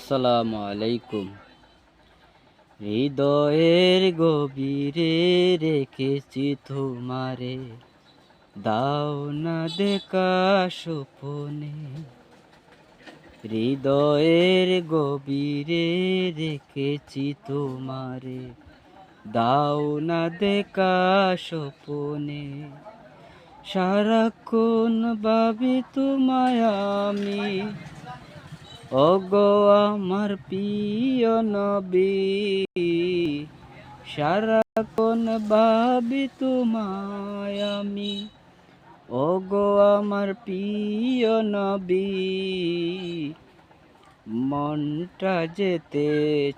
আসসালামু আলাইকুম। হৃদয়ের গভীরে রেখেছি তোমারে, দাও না দেখা স্বপনে। হৃদয়ের গভীরে রেখেছি তোমারে, দাও না দেখা স্বপনে। সারাক্ষণ ভাবি তোমায় আমি, ওগো আমার প্রিয় নবী। সারাক্ষণ ভাবি তোমায় আমি, ওগো আমার প্রিয় নবী। মনটা যেতে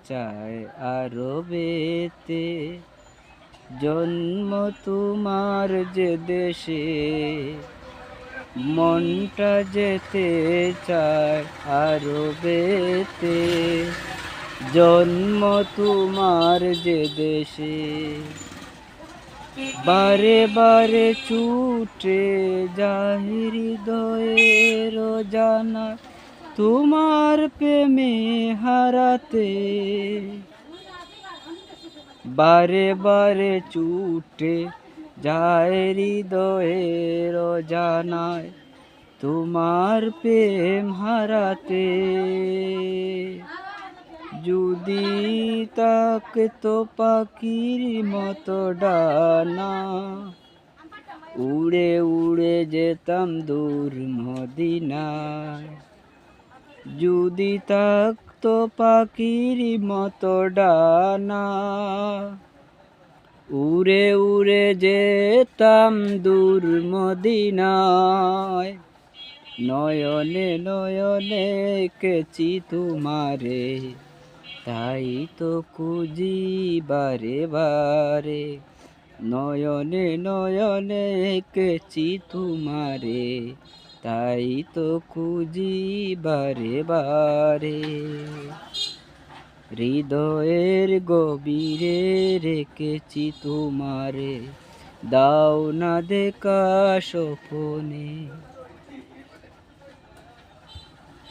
চায় আরবেতে, জন্ম তোমার যে দেশে। মনটা যেতে চায় আরবেতে, জন্ম তোমার যে দেশে। বারে বারে ছুটে যায় হৃদয়ের জানা, তোমার প্রেমে হারাতে। বারে বারে ছুটে যায় হৃদয়ের জানায়, তোমার প্রেম হারাতে। যদি থাকতো পাখির মতো ডানা, উড়ে উড়ে যেতাম দূর মদিনায়। যদি থাকতো পাখির মতো ডানা, উড়ে উড়ে যেতাম দূর মদিনায়। নয়নে নয়নে কেছি তোমারে, তাই তো খুঁজি বারে বারে। নয়নে নয়নে কেছি তোমারে, তাই তো খুঁজি বারে বারে। হৃদয়ের গভীরে রেখেছি তোমারে, দাও না দেখা স্বপনে।